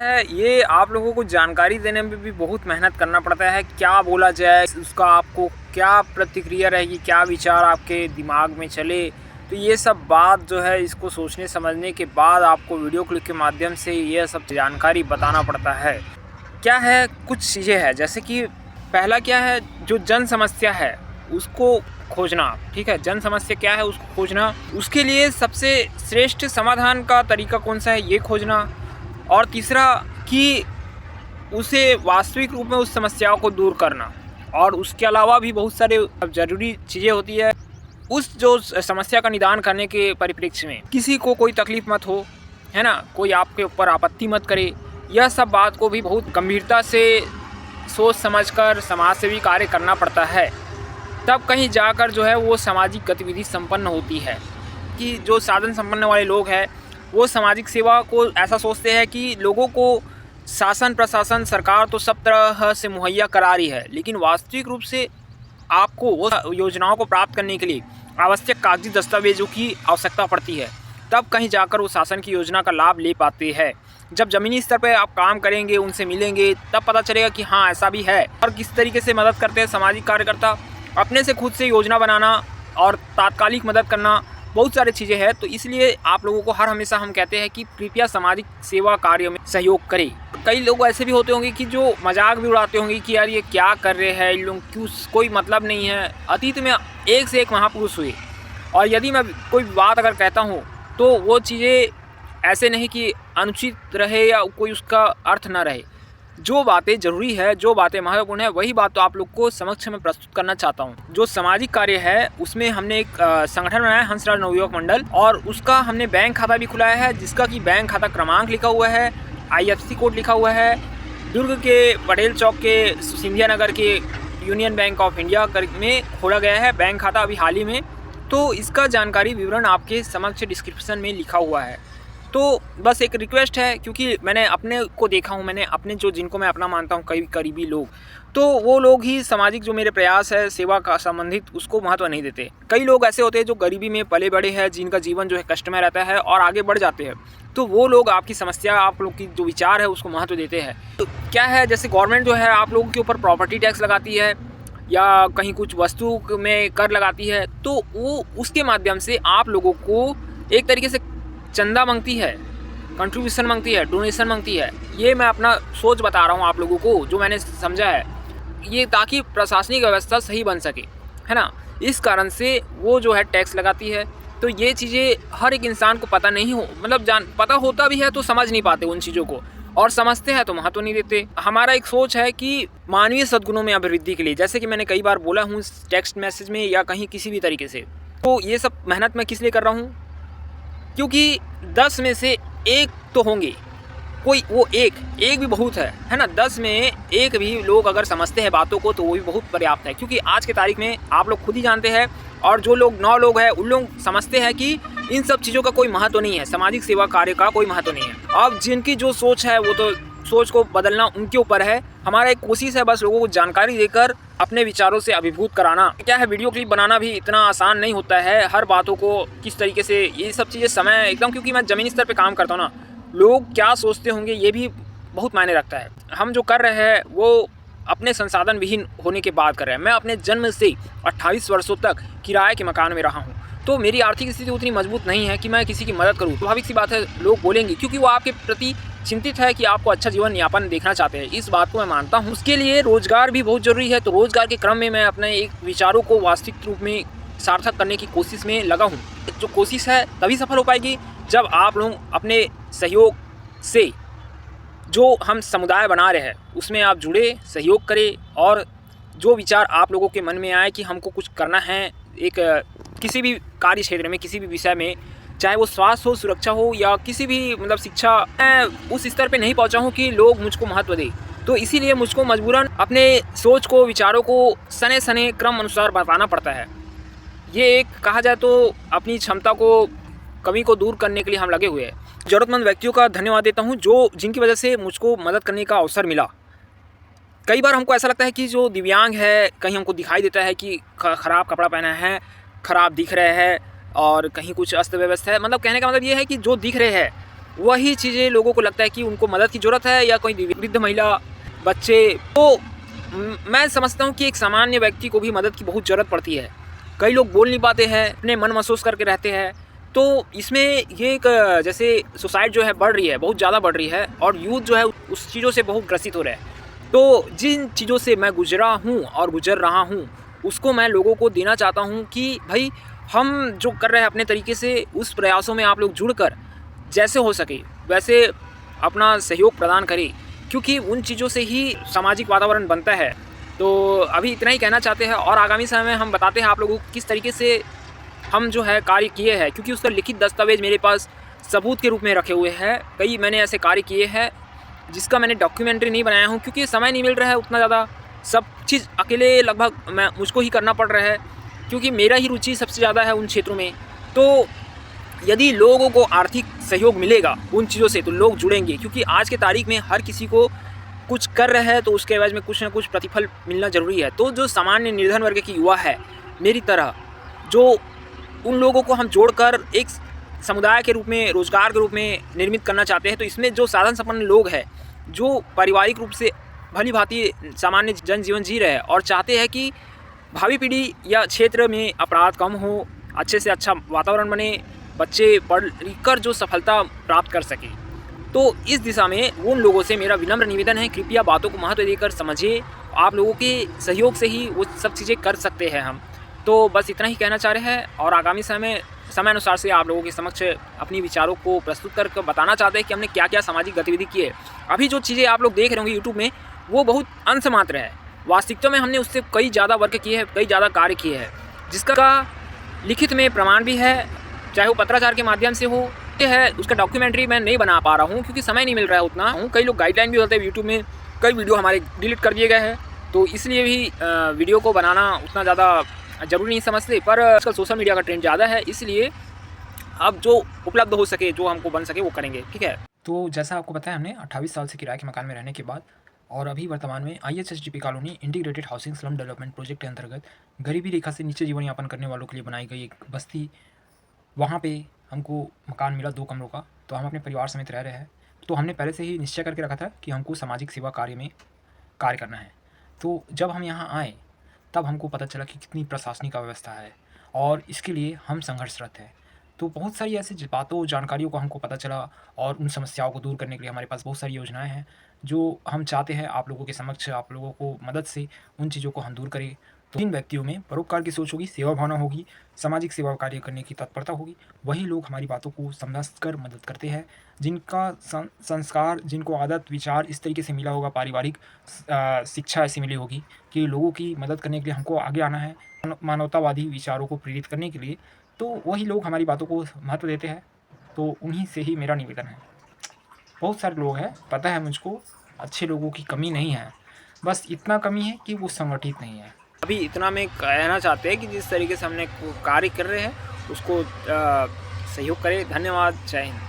है ये आप लोगों को जानकारी देने में भी बहुत मेहनत करना पड़ता है। क्या बोला जाए, उसका आपको क्या प्रतिक्रिया रहेगी, क्या विचार आपके दिमाग में चले, तो ये सब बात जो है इसको सोचने समझने के बाद आपको वीडियो क्लिप के माध्यम से ये सब जानकारी बताना पड़ता है। क्या है, कुछ चीज़ें हैं जैसे कि पहला क्या है, जो जन समस्या है उसको खोजना। ठीक है, जन समस्या क्या है उसको खोजना, उसके लिए सबसे श्रेष्ठ समाधान का तरीका कौन सा है ये खोजना। और तीसरा कि उसे वास्तविक रूप में उस समस्याओं को दूर करना। और उसके अलावा भी बहुत सारे ज़रूरी चीज़ें होती है उस जो समस्या का निदान करने के परिप्रेक्ष्य में। किसी को कोई तकलीफ़ मत हो, है ना, कोई आपके ऊपर आपत्ति मत करे, यह सब बात को भी बहुत गंभीरता से सोच समझकर समाज सेवी कार्य करना पड़ता है। तब कहीं जाकर जो है वो सामाजिक गतिविधि संपन्न होती है। कि जो साधन संपन्न वाले लोग हैं वो सामाजिक सेवा को ऐसा सोचते हैं कि लोगों को शासन प्रशासन सरकार तो सब तरह से मुहैया करा रही है, लेकिन वास्तविक रूप से आपको वो योजनाओं को प्राप्त करने के लिए आवश्यक कागजी दस्तावेजों की आवश्यकता पड़ती है। तब कहीं जाकर वो शासन की योजना का लाभ ले पाते हैं। जब ज़मीनी स्तर पर आप काम करेंगे, उनसे मिलेंगे, तब पता चलेगा कि हाँ ऐसा भी है। और किस तरीके से मदद करते हैं सामाजिक कार्यकर्ता, अपने से खुद से योजना बनाना और तात्कालिक मदद करना, बहुत सारी चीज़ें हैं। तो इसलिए आप लोगों को हर हमेशा हम कहते हैं कि कृपया सामाजिक सेवा कार्य में सहयोग करें। कई लोग ऐसे भी होते होंगे कि जो मजाक भी उड़ाते होंगे कि यार ये क्या कर रहे हैं इन लोग, क्यों, कोई मतलब नहीं है। अतीत में एक से एक महापुरुष हुए, और यदि मैं कोई बात अगर कहता हूँ तो वो चीज़ें ऐसे नहीं कि अनुचित रहे या कोई उसका अर्थ ना रहे। जो बातें ज़रूरी है, जो बातें महत्वपूर्ण है, वही बात तो आप लोग को समक्ष में प्रस्तुत करना चाहता हूँ। जो सामाजिक कार्य है उसमें हमने एक संगठन बनाया है, हंसराज नवयुवक मंडल, और उसका हमने बैंक खाता भी खुलाया है, जिसका कि बैंक खाता क्रमांक लिखा हुआ है, IFSC कोड लिखा हुआ है। दुर्ग के पटेल चौक के सिंधिया नगर के यूनियन बैंक ऑफ इंडिया में खोला गया है बैंक खाता अभी हाल ही में। तो इसका जानकारी विवरण आपके समक्ष डिस्क्रिप्शन में लिखा हुआ है। तो बस एक रिक्वेस्ट है, क्योंकि मैंने अपने को देखा हूँ, मैंने अपने जो जिनको मैं अपना मानता हूँ कई करीबी लोग, तो वो लोग ही सामाजिक जो मेरे प्रयास है सेवा का संबंधित उसको महत्व नहीं देते। कई लोग ऐसे होते हैं जो गरीबी में पले बड़े हैं, जिनका जीवन जो है कष्टमय रहता है और आगे बढ़ जाते हैं, तो वो लोग आपकी समस्या, आप लोग की जो विचार है उसको महत्व देते हैं। तो क्या है, जैसे गवर्नमेंट जो है आप लोगों के ऊपर प्रॉपर्टी टैक्स लगाती है या कहीं कुछ वस्तु में कर लगाती है, तो वो उसके माध्यम से आप लोगों को एक तरीके से चंदा मांगती है, कंट्रीब्यूशन मांगती है, डोनेशन मांगती है। ये मैं अपना सोच बता रहा हूँ आप लोगों को, जो मैंने समझा है ये, ताकि प्रशासनिक व्यवस्था सही बन सके, है ना। इस कारण से वो जो है टैक्स लगाती है। तो ये चीज़ें हर एक इंसान को पता नहीं हो, मतलब पता होता भी है तो समझ नहीं पाते उन चीज़ों को, और समझते हैं तो महत्व नहीं देते। हमारा एक सोच है कि मानवीय सद्गुणों में अभिवृद्धि के लिए, जैसे कि मैंने कई बार बोला हूँ टेक्स्ट मैसेज में या कहीं किसी भी तरीके से, तो ये सब मेहनत मैं किस लिए कर रहा हूँ, क्योंकि 10 में से एक तो होंगे, कोई वो एक भी बहुत है ना। 10 में एक भी लोग अगर समझते हैं बातों को तो वो भी बहुत पर्याप्त है। क्योंकि आज के तारीख में आप लोग खुद ही जानते हैं, और जो लोग 9 लोग हैं उन लोग समझते हैं कि इन सब चीज़ों का कोई महत्व नहीं है, सामाजिक सेवा कार्य का कोई महत्व नहीं है। अब जिनकी जो सोच है वो तो सोच को बदलना उनके ऊपर है। हमारा एक कोशिश है बस लोगों को जानकारी देकर अपने विचारों से अभिभूत कराना। क्या है, वीडियो क्लिप बनाना भी इतना आसान नहीं होता है, हर बातों को किस तरीके से, ये सब चीज़ें समय एकदम, क्योंकि मैं ज़मीनी स्तर पे काम करता हूँ ना, लोग क्या सोचते होंगे ये भी बहुत मायने रखता है। हम जो कर रहे हैं वो अपने संसाधन विहीन होने के बाद कर रहे हैं। मैं अपने जन्म से 28 वर्षों तक किराए के मकान में रहा हूँ, तो मेरी आर्थिक स्थिति उतनी मजबूत नहीं है कि मैं किसी की मदद करूँ। स्वाभाविक सी बात है, लोग बोलेंगे, क्योंकि वो आपके प्रति चिंतित है कि आपको अच्छा जीवन यापन देखना चाहते हैं। इस बात को मैं मानता हूँ। उसके लिए रोजगार भी बहुत जरूरी है, तो रोजगार के क्रम में मैं अपने एक विचारों को वास्तविक रूप में सार्थक करने की कोशिश में लगा हूँ। जो कोशिश है तभी सफल हो पाएगी जब आप लोग अपने सहयोग से जो हम समुदाय बना रहे हैं उसमें आप जुड़े, सहयोग करें, और जो विचार आप लोगों के मन में आए कि हमको कुछ करना है एक किसी भी कार्य क्षेत्र में, किसी भी विषय में, चाहे वो स्वास्थ्य हो, सुरक्षा हो, या किसी भी मतलब शिक्षा, मैं उस स्तर पे नहीं पहुंचा हूं कि लोग मुझको महत्व दें। तो इसीलिए मुझको मजबूरन अपने सोच को, विचारों को सने सने क्रम अनुसार बताना पड़ता है। ये एक कहा जाए तो अपनी क्षमता को, कमी को दूर करने के लिए हम लगे हुए हैं। ज़रूरतमंद व्यक्तियों का धन्यवाद देता हूँ जो जिनकी वजह से मुझको मदद करने का अवसर मिला। कई बार हमको ऐसा लगता है कि जो दिव्यांग है, कहीं हमको दिखाई देता है कि ख़राब कपड़ा पहना है, ख़राब दिख रहे हैं, और कहीं कुछ अस्त व्यवस्था है। मतलब कहने का मतलब ये है कि जो दिख रहे हैं वही चीज़ें लोगों को लगता है कि उनको मदद की ज़रूरत है या कोई वृद्ध महिला, बच्चे। तो मैं समझता हूँ कि एक सामान्य व्यक्ति को भी मदद की बहुत ज़रूरत पड़ती है। कई लोग बोल नहीं पाते हैं, अपने मन महसूस करके रहते हैं। तो इसमें ये एक जैसे सुसाइड जो है बढ़ रही है, बहुत ज़्यादा बढ़ रही है और यूथ जो है उस चीज़ों से बहुत ग्रसित हो रहा है। तो जिन चीज़ों से मैं गुजरा हूँ और गुजर रहा हूँ, उसको मैं लोगों को देना चाहता हूँ कि भाई हम जो कर रहे हैं अपने तरीके से, उस प्रयासों में आप लोग जुड़कर जैसे हो सके वैसे अपना सहयोग प्रदान करें, क्योंकि उन चीज़ों से ही सामाजिक वातावरण बनता है। तो अभी इतना ही कहना चाहते हैं और आगामी समय में हम बताते हैं आप लोगों को किस तरीके से हम जो है कार्य किए हैं, क्योंकि उसका लिखित दस्तावेज मेरे पास सबूत के रूप में रखे हुए हैं। कई मैंने ऐसे कार्य किए हैं जिसका मैंने डॉक्यूमेंट्री नहीं बनाया हूँ, क्योंकि समय नहीं मिल रहा है उतना ज़्यादा। सब चीज़ अकेले लगभग मुझको ही करना पड़ रहा है, क्योंकि मेरा ही रुचि सबसे ज़्यादा है उन क्षेत्रों में। तो यदि लोगों को आर्थिक सहयोग मिलेगा उन चीज़ों से तो लोग जुड़ेंगे, क्योंकि आज के तारीख में हर किसी को कुछ कर रहे हैं तो उसके एवज में कुछ ना कुछ प्रतिफल मिलना ज़रूरी है। तो जो सामान्य निर्धन वर्ग की युवा है मेरी तरह, जो उन लोगों को हम जोड़कर एक समुदाय के रूप में, रोज़गार के रूप में निर्मित करना चाहते हैं। तो इसमें जो साधन संपन्न लोग हैं, जो पारिवारिक रूप से भली भांति सामान्य जनजीवन जी रहे हैं और चाहते हैं कि भावी पीढ़ी या क्षेत्र में अपराध कम हो, अच्छे से अच्छा वातावरण बने, बच्चे पढ़ लिख कर जो सफलता प्राप्त कर सकें। तो इस दिशा में उन लोगों से मेरा विनम्र निवेदन है, कृपया बातों को महत्व देकर समझिए। आप लोगों के सहयोग से ही वो सब चीज़ें कर सकते हैं हम। तो बस इतना ही कहना चाह रहे हैं और आगामी समय अनुसार से आप लोगों के समक्ष अपनी विचारों को प्रस्तुत करके बताना चाहते हैं कि हमने क्या क्या सामाजिक गतिविधि की है। अभी जो चीज़ें आप लोग देख रहे होंगे यूट्यूब में, वो बहुत अंश मात्र है। वास्तविकता में हमने उससे कई ज़्यादा वर्क किए हैं, कई ज़्यादा कार्य किए हैं, जिसका लिखित में प्रमाण भी है, चाहे वो पत्राचार के माध्यम से हो है। उसका डॉक्यूमेंट्री मैं नहीं बना पा रहा हूँ क्योंकि समय नहीं मिल रहा है उतना। कई लोग गाइडलाइन भी होते हैं यूट्यूब में, कई वीडियो हमारे डिलीट कर दिए गए हैं, तो इसलिए भी वीडियो को बनाना उतना ज़्यादा ज़रूरी नहीं समझते। पर आजकल सोशल मीडिया का ट्रेंड ज़्यादा है, इसलिए अब जो उपलब्ध हो सके, जो हमको बन सके वो करेंगे, ठीक है। तो जैसा आपको पता है, हमने 28 साल से किराए के मकान में रहने के बाद और अभी वर्तमान में IHSDP colony integrated housing slum development project के अंतर्गत गरीबी रेखा से नीचे जीवन यापन करने वालों के लिए बनाई गई एक बस्ती, वहाँ पे हमको मकान मिला 2 कमरों का। तो हम अपने परिवार समेत रह रहे हैं। तो हमने पहले से ही निश्चय करके रखा था कि हमको सामाजिक सेवा कार्य में कार्य करना है। तो जब हम यहाँ आए तब हमको पता चला कि कितनी प्रशासनिक अव्यवस्था है और इसके लिए हम संघर्षरत हैं। तो बहुत सारी ऐसी बातों, जानकारियों को हमको पता चला और उन समस्याओं को दूर करने के लिए हमारे पास बहुत सारी योजनाएं हैं, जो हम चाहते हैं आप लोगों के समक्ष, आप लोगों को मदद से उन चीज़ों को हम दूर करें। तो जिन व्यक्तियों में परोपकार की सोच होगी, सेवा भावना होगी, सामाजिक सेवा कार्य करने की तत्परता होगी, वही लोग हमारी बातों को समझकर मदद करते हैं। जिनका संस्कार, जिनको आदत विचार इस तरीके से मिला होगा, पारिवारिक शिक्षा ऐसी मिली होगी कि लोगों की मदद करने के लिए हमको आगे आना है, मानवतावादी विचारों को प्रेरित करने के लिए, तो वही लोग हमारी बातों को महत्व देते हैं। तो उन्हीं से ही मेरा निवेदन है। बहुत सारे लोग हैं, पता है मुझको, अच्छे लोगों की कमी नहीं है, बस इतना कमी है कि वो संगठित नहीं है। अभी इतना में कहना चाहते हैं कि जिस तरीके से हमने कार्य कर रहे हैं उसको सहयोग करें। धन्यवाद, जय हिंद।